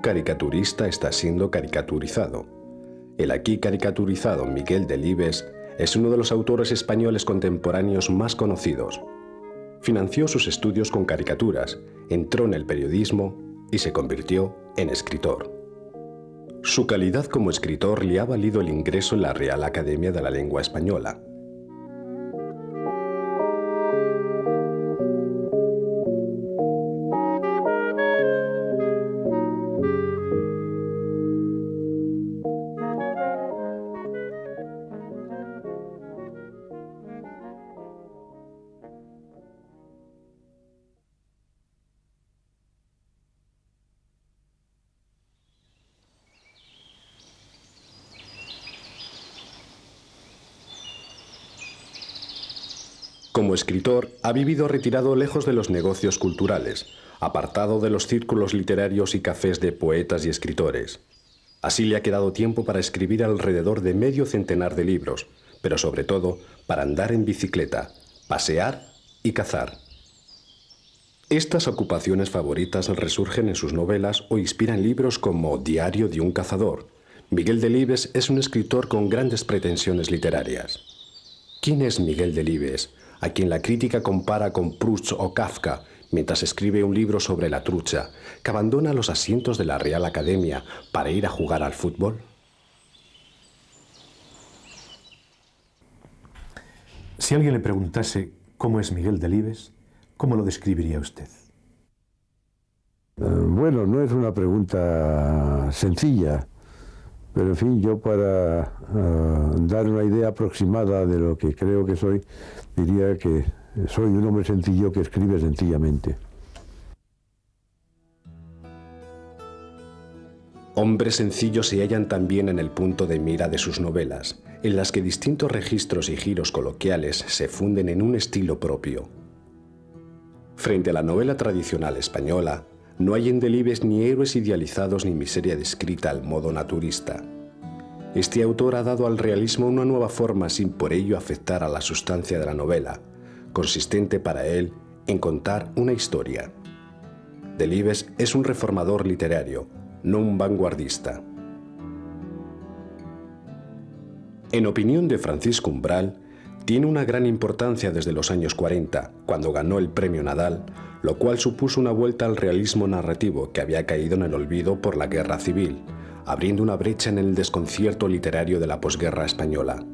caricaturista está siendo caricaturizado. El aquí caricaturizado Miguel Delibes es uno de los autores españoles contemporáneos más conocidos. Financió sus estudios con caricaturas, entró en el periodismo y se convirtió en escritor. Su calidad como escritor le ha valido el ingreso en la Real Academia de la Lengua Española. Como escritor, ha vivido retirado lejos de los negocios culturales, apartado de los círculos literarios y cafés de poetas y escritores. Así le ha quedado tiempo para escribir alrededor de medio centenar de libros, pero sobre todo para andar en bicicleta, pasear y cazar. Estas ocupaciones favoritas resurgen en sus novelas o inspiran libros como Diario de un cazador. Miguel Delibes es un escritor con grandes pretensiones literarias. ¿Quién es Miguel Delibes, a quien la crítica compara con Proust o Kafka, mientras escribe un libro sobre la trucha, que abandona los asientos de la Real Academia para ir a jugar al fútbol? Si alguien le preguntase cómo es Miguel Delibes, ¿cómo lo describiría usted? Bueno, no es una pregunta sencilla, pero en fin, yo para dar una idea aproximada de lo que creo que soy, diría que soy un hombre sencillo que escribe sencillamente. Hombres sencillos se hallan también en el punto de mira de sus novelas, en las que distintos registros y giros coloquiales se funden en un estilo propio. Frente a la novela tradicional española, no hay en Delibes ni héroes idealizados ni miseria descrita al modo naturista. Este autor ha dado al realismo una nueva forma sin por ello afectar a la sustancia de la novela, consistente para él en contar una historia. Delibes es un reformador literario, no un vanguardista. En opinión de Francisco Umbral, tiene una gran importancia desde los años 40, cuando ganó el Premio Nadal, lo cual supuso una vuelta al realismo narrativo que había caído en el olvido por la Guerra Civil, abriendo una brecha en el desconcierto literario de la posguerra española.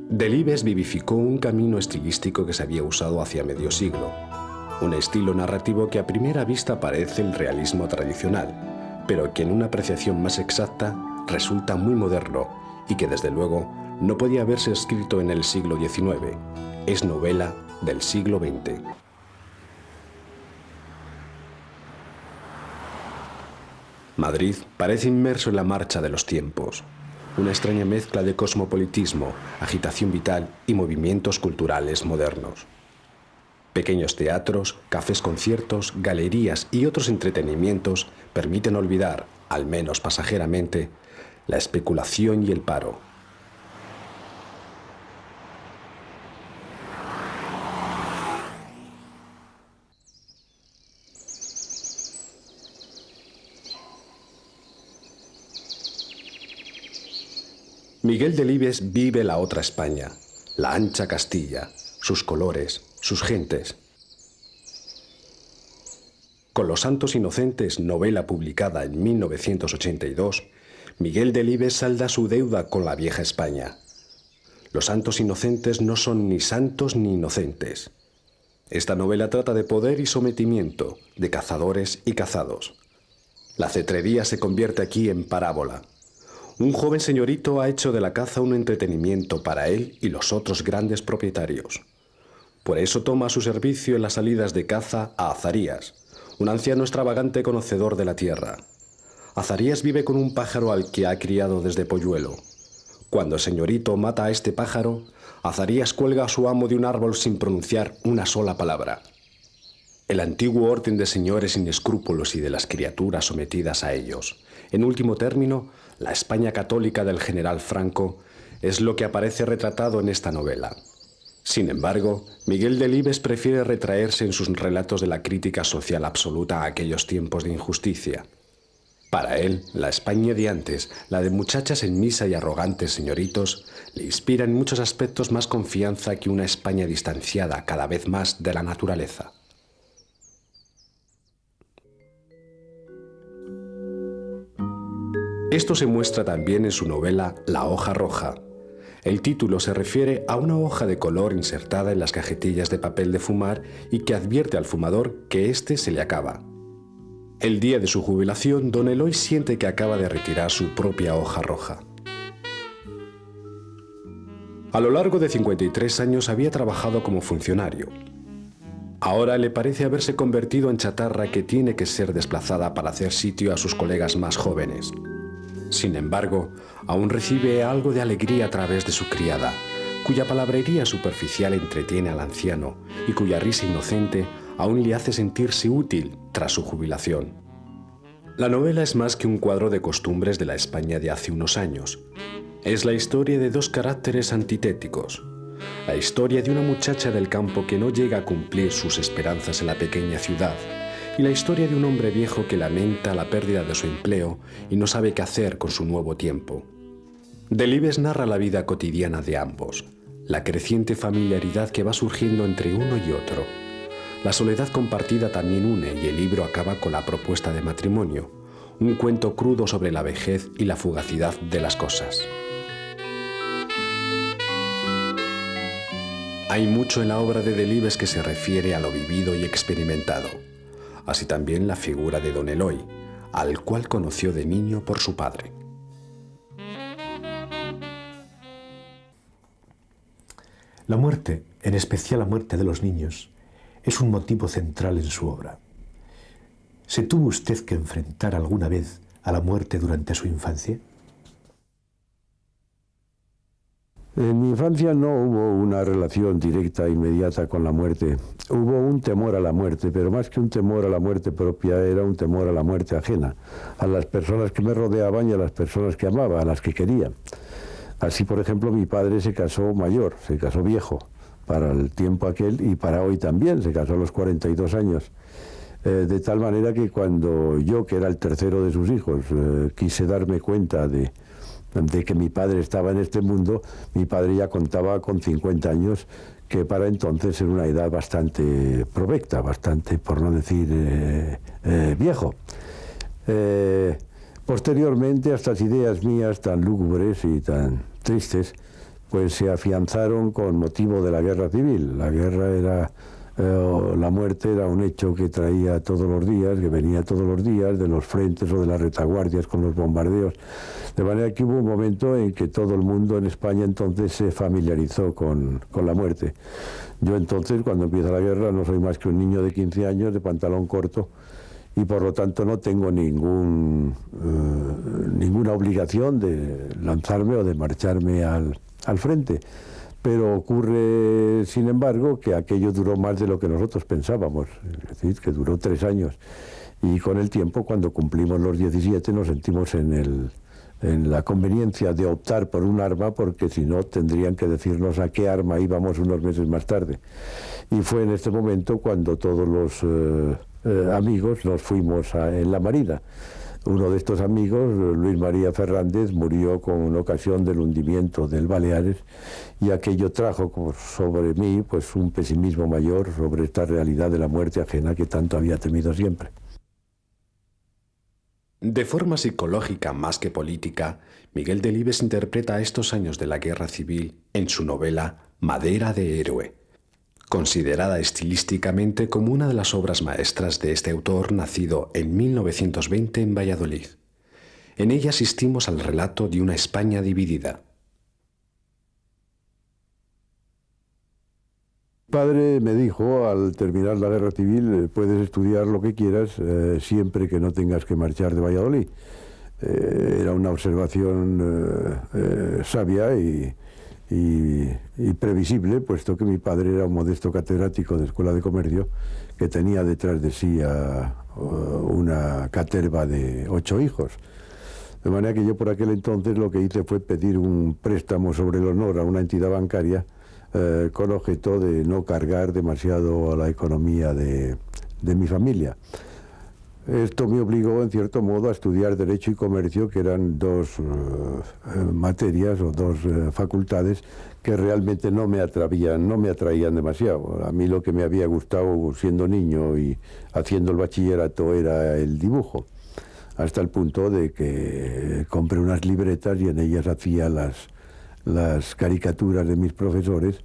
Delibes vivificó un camino estilístico que se había usado hacia medio siglo, un estilo narrativo que a primera vista parece el realismo tradicional, pero que en una apreciación más exacta resulta muy moderno y que desde luego no podía haberse escrito en el siglo XIX. Es novela del siglo XX. Madrid parece inmerso en la marcha de los tiempos, una extraña mezcla de cosmopolitismo, agitación vital y movimientos culturales modernos. Pequeños teatros, cafés conciertos, galerías y otros entretenimientos permiten olvidar, al menos pasajeramente, la especulación y el paro. Miguel Delibes vive la otra España, la ancha Castilla, sus colores, sus gentes. Con Los Santos Inocentes, novela publicada en 1982, Miguel Delibes salda su deuda con la vieja España. Los Santos Inocentes no son ni santos ni inocentes. Esta novela trata de poder y sometimiento, de cazadores y cazados. La cetrería se convierte aquí en parábola. Un joven señorito ha hecho de la caza un entretenimiento para él y los otros grandes propietarios. Por eso toma a su servicio en las salidas de caza a Azarías, un anciano extravagante conocedor de la tierra. Azarías vive con un pájaro al que ha criado desde polluelo. Cuando el señorito mata a este pájaro, Azarías cuelga a su amo de un árbol sin pronunciar una sola palabra. El antiguo orden de señores sin escrúpulos y de las criaturas sometidas a ellos. En último término, la España católica del general Franco es lo que aparece retratado en esta novela. Sin embargo, Miguel Delibes prefiere retraerse en sus relatos de la crítica social absoluta a aquellos tiempos de injusticia. Para él, la España de antes, la de muchachas en misa y arrogantes señoritos, le inspira en muchos aspectos más confianza que una España distanciada cada vez más de la naturaleza. Esto se muestra también en su novela La hoja roja. El título se refiere a una hoja de color insertada en las cajetillas de papel de fumar y que advierte al fumador que éste se le acaba. El día de su jubilación, don Eloy siente que acaba de retirar su propia hoja roja. A lo largo de 53 años había trabajado como funcionario. Ahora le parece haberse convertido en chatarra que tiene que ser desplazada para hacer sitio a sus colegas más jóvenes. Sin embargo, aún recibe algo de alegría a través de su criada, cuya palabrería superficial entretiene al anciano y cuya risa inocente aún le hace sentirse útil tras su jubilación. La novela es más que un cuadro de costumbres de la España de hace unos años. Es la historia de dos caracteres antitéticos. La historia de una muchacha del campo que no llega a cumplir sus esperanzas en la pequeña ciudad, y la historia de un hombre viejo que lamenta la pérdida de su empleo y no sabe qué hacer con su nuevo tiempo. Delibes narra la vida cotidiana de ambos, la creciente familiaridad que va surgiendo entre uno y otro. La soledad compartida también une y el libro acaba con la propuesta de matrimonio, un cuento crudo sobre la vejez y la fugacidad de las cosas. Hay mucho en la obra de Delibes que se refiere a lo vivido y experimentado, así también la figura de don Eloy, al cual conoció de niño por su padre. La muerte, en especial la muerte de los niños, es un motivo central en su obra. ¿Se tuvo usted que enfrentar alguna vez a la muerte durante su infancia? En mi infancia no hubo una relación directa e inmediata con la muerte. Hubo un temor a la muerte, pero más que un temor a la muerte propia, era un temor a la muerte ajena, a las personas que me rodeaban y a las personas que amaba, a las que quería. Así, por ejemplo, mi padre se casó mayor, se casó viejo, para el tiempo aquel y para hoy también, se casó a los 42 años. De tal manera que cuando yo, que era el tercero de sus hijos, quise darme cuenta de que mi padre estaba en este mundo, mi padre ya contaba con 50 años, que para entonces era una edad bastante provecta, bastante, por no decir viejo. Posteriormente, estas ideas mías tan lúgubres y tan tristes, pues se afianzaron con motivo de la guerra civil. La guerra era, la muerte era un hecho que traía todos los días, que venía todos los días de los frentes o de las retaguardias con los bombardeos. De manera que hubo un momento en que todo el mundo en España entonces se familiarizó con la muerte. Yo entonces, cuando empieza la guerra, no soy más que un niño de 15 años, de pantalón corto, y por lo tanto no tengo ninguna obligación de lanzarme o de marcharme al frente. Pero ocurre, sin embargo, que aquello duró más de lo que nosotros pensábamos, es decir, que duró 3 años. Y con el tiempo, cuando cumplimos los 17, nos sentimos en la conveniencia de optar por un arma, porque si no tendrían que decirnos a qué arma íbamos unos meses más tarde. Y fue en este momento cuando todos los amigos nos fuimos en la Marina. Uno de estos amigos, Luis María Fernández, murió con ocasión del hundimiento del Baleares, y aquello trajo sobre mí pues un pesimismo mayor sobre esta realidad de la muerte ajena que tanto había temido siempre. De forma psicológica más que política, Miguel Delibes interpreta estos años de la Guerra Civil en su novela Madera de héroe, considerada estilísticamente como una de las obras maestras de este autor nacido en 1920 en Valladolid. En ella asistimos al relato de una España dividida. Mi padre me dijo, al terminar la guerra civil, puedes estudiar lo que quieras, siempre que no tengas que marchar de Valladolid. Era una observación sabia y previsible, puesto que mi padre era un modesto catedrático de Escuela de Comercio que tenía detrás de sí una caterva de 8 hijos. De manera que yo por aquel entonces lo que hice fue pedir un préstamo sobre el honor a una entidad bancaria con objeto de no cargar demasiado a la economía de mi familia. esto me obligó, en cierto modo, a estudiar Derecho y Comercio, que eran dos materias o dos facultades que realmente no me atraían demasiado. A mí lo que me había gustado siendo niño y haciendo el bachillerato era el dibujo, hasta el punto de que compré unas libretas y en ellas hacía las caricaturas de mis profesores,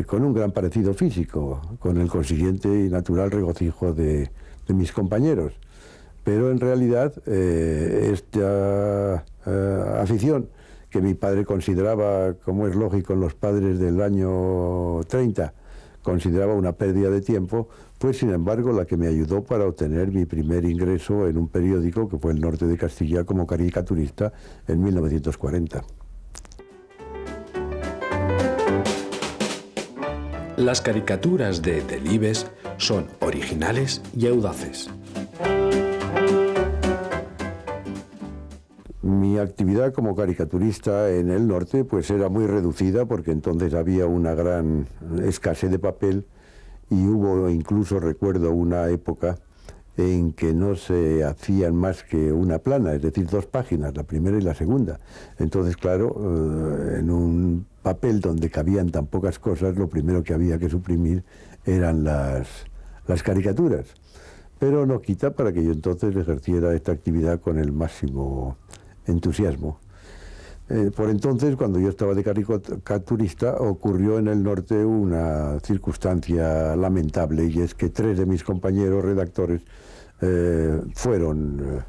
con un gran parecido físico, con el consiguiente y natural regocijo de mis compañeros. Pero en realidad esta afición, que mi padre consideraba, como es lógico en los padres del año 30, consideraba una pérdida de tiempo, fue sin embargo la que me ayudó para obtener mi primer ingreso en un periódico que fue El Norte de Castilla como caricaturista en 1940. Las caricaturas de Delibes son originales y audaces. Mi actividad como caricaturista en el norte pues era muy reducida, porque entonces había una gran escasez de papel y hubo incluso, recuerdo, una época en que no se hacían más que una plana, es decir, 2 páginas, la primera y la segunda. Entonces, claro, en un papel donde cabían tan pocas cosas, lo primero que había que suprimir eran las caricaturas. Pero no quita para que yo entonces ejerciera esta actividad con el máximo entusiasmo. Por entonces, cuando yo estaba de caricaturista, ocurrió en el norte una circunstancia lamentable, y es que 3 de mis compañeros redactores fueron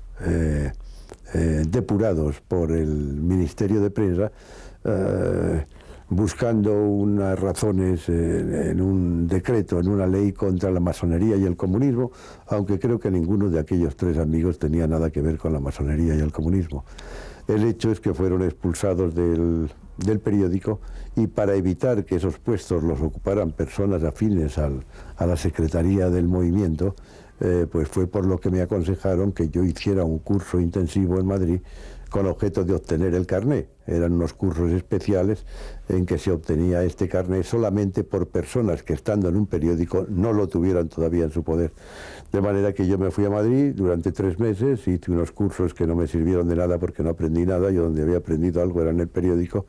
depurados por el Ministerio de Prensa, buscando unas razones en un decreto, en una ley contra la masonería y el comunismo, aunque creo que ninguno de aquellos 3 amigos tenía nada que ver con la masonería y el comunismo. El hecho es que fueron expulsados del periódico, y para evitar que esos puestos los ocuparan personas afines a la secretaría del movimiento, pues fue por lo que me aconsejaron que yo hiciera un curso intensivo en Madrid con objeto de obtener el carné. Eran unos cursos especiales en que se obtenía este carné solamente por personas que, estando en un periódico, no lo tuvieran todavía en su poder. De manera que yo me fui a Madrid durante 3 meses, hice unos cursos que no me sirvieron de nada porque no aprendí nada. Yo donde había aprendido algo era en el periódico,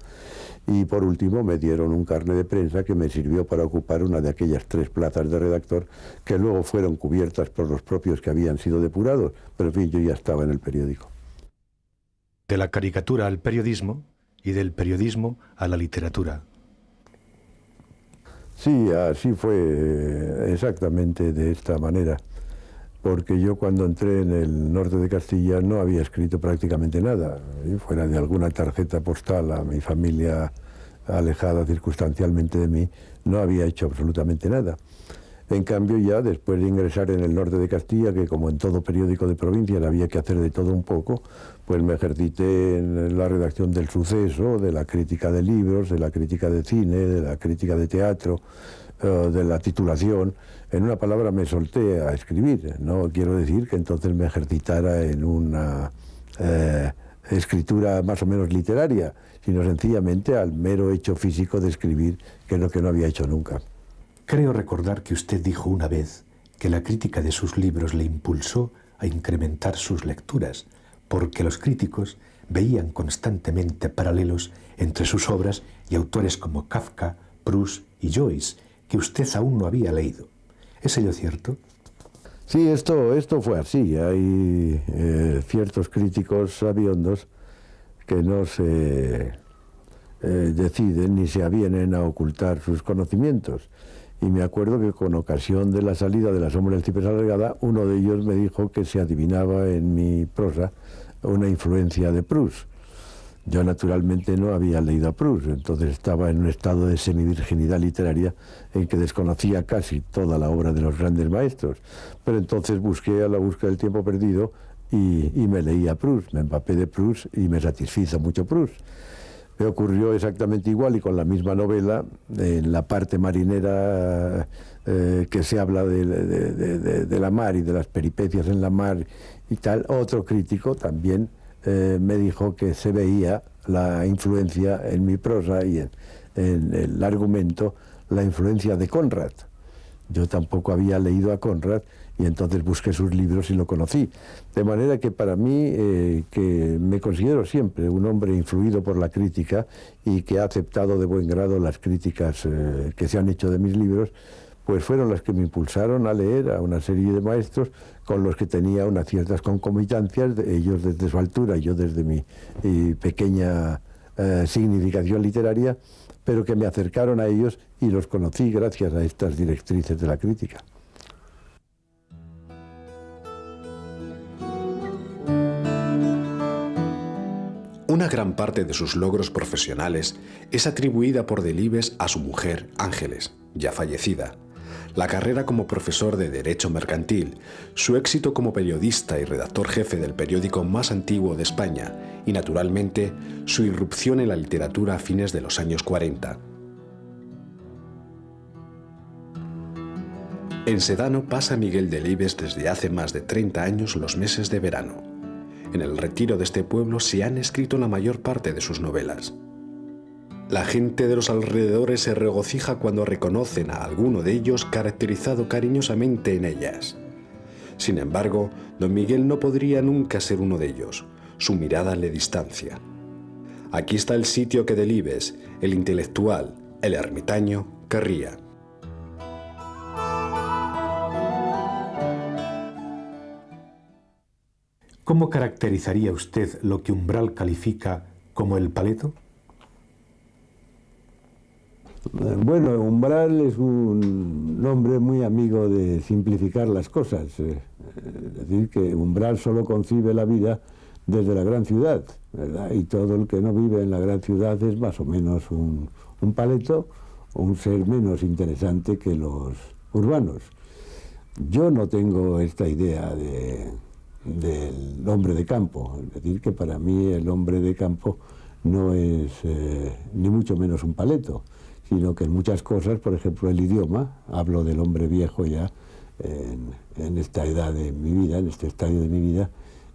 y por último me dieron un carné de prensa que me sirvió para ocupar una de aquellas 3 plazas de redactor que luego fueron cubiertas por los propios que habían sido depurados, pero en fin, yo ya estaba en el periódico. De la caricatura al periodismo y del periodismo a la literatura. Sí, así fue, exactamente de esta manera, porque yo cuando entré en el norte de Castilla no había escrito prácticamente nada, fuera de alguna tarjeta postal a mi familia alejada circunstancialmente de mí, no había hecho absolutamente nada. En cambio, ya después de ingresar en el norte de Castilla, que como en todo periódico de provincia había que hacer de todo un poco, pues me ejercité en la redacción del Suceso, de la crítica de libros, de la crítica de cine, de la crítica de teatro, de la titulación. En una palabra, me solté a escribir. No quiero decir que entonces me ejercitara en una escritura más o menos literaria, sino sencillamente al mero hecho físico de escribir, que es lo que no había hecho nunca. Creo recordar que usted dijo una vez que la crítica de sus libros le impulsó a incrementar sus lecturas, porque los críticos veían constantemente paralelos entre sus obras y autores como Kafka, Proust y Joyce, que usted aún no había leído. ¿Es ello cierto? Sí, esto fue así. Hay ciertos críticos sabiondos que no se deciden ni se avienen a ocultar sus conocimientos. Y me acuerdo que con ocasión de la salida de La sombra del ciprés alargada, uno de ellos me dijo que se adivinaba en mi prosa una influencia de Proust. Yo naturalmente no había leído a Proust, entonces estaba en un estado de semivirginidad literaria en que desconocía casi toda la obra de los grandes maestros. Pero entonces busqué a la búsqueda del tiempo perdido y me leí a Proust, me empapé de Proust y me satisfizo mucho Proust. Me ocurrió exactamente igual y con la misma novela, en la parte marinera que se habla de la mar y de las peripecias en la mar y tal. Otro crítico también me dijo que se veía la influencia en mi prosa y en el argumento, la influencia de Conrad. Yo tampoco había leído a Conrad y entonces busqué sus libros y lo conocí. De manera que para mí, que me considero siempre un hombre influido por la crítica y que ha aceptado de buen grado las críticas que se han hecho de mis libros, pues fueron las que me impulsaron a leer a una serie de maestros con los que tenía unas ciertas concomitancias, ellos desde su altura y yo desde mi pequeña significación literaria, pero que me acercaron a ellos y los conocí gracias a estas directrices de la crítica. Una gran parte de sus logros profesionales es atribuida por Delibes a su mujer, Ángeles, ya fallecida. La carrera como profesor de Derecho Mercantil, su éxito como periodista y redactor jefe del periódico más antiguo de España y, naturalmente, su irrupción en la literatura a fines de los años 40. En Sedano pasa Miguel Delibes desde hace más de 30 años los meses de verano. En el retiro de este pueblo se han escrito la mayor parte de sus novelas. La gente de los alrededores se regocija cuando reconocen a alguno de ellos caracterizado cariñosamente en ellas. Sin embargo, don Miguel no podría nunca ser uno de ellos. Su mirada le distancia. Aquí está el sitio que Delibes, el intelectual, el ermitaño, querría. ¿Cómo caracterizaría usted lo que Umbral califica como el paleto? Bueno, Umbral es un hombre muy amigo de simplificar las cosas. Es decir, que Umbral solo concibe la vida desde la gran ciudad, ¿verdad? Y todo el que no vive en la gran ciudad es más o menos un paleto o un ser menos interesante que los urbanos. Yo no tengo esta idea del hombre de campo, es decir, que para mí el hombre de campo no es ni mucho menos un paleto, sino que en muchas cosas, por ejemplo el idioma, hablo del hombre viejo ya en esta edad de mi vida, en este estadio de mi vida,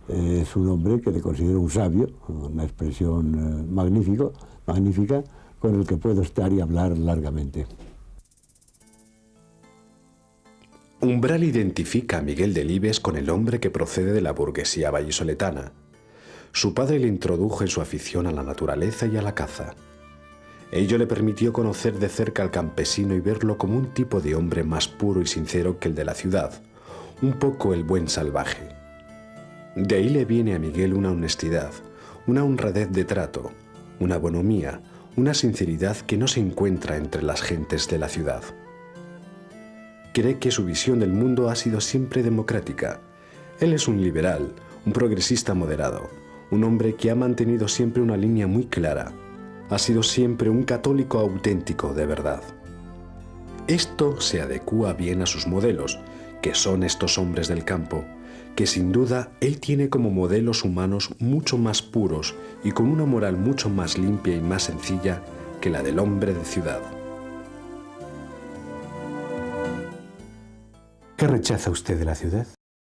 es un hombre que le considero un sabio, una expresión magnífica, con el que puedo estar y hablar largamente. Umbral identifica a Miguel Delibes con el hombre que procede de la burguesía vallisoletana. Su padre le introdujo en su afición a la naturaleza y a la caza. Ello le permitió conocer de cerca al campesino y verlo como un tipo de hombre más puro y sincero que el de la ciudad, un poco el buen salvaje. De ahí le viene a Miguel una honestidad, una honradez de trato, una bonomía, una sinceridad que no se encuentra entre las gentes de la ciudad. Cree que su visión del mundo ha sido siempre democrática. Él es un liberal, un progresista moderado, un hombre que ha mantenido siempre una línea muy clara. Ha sido siempre un católico auténtico de verdad. Esto se adecúa bien a sus modelos, que son estos hombres del campo, que sin duda él tiene como modelos humanos mucho más puros y con una moral mucho más limpia y más sencilla que la del hombre de ciudad. ¿Qué rechaza usted de la ciudad?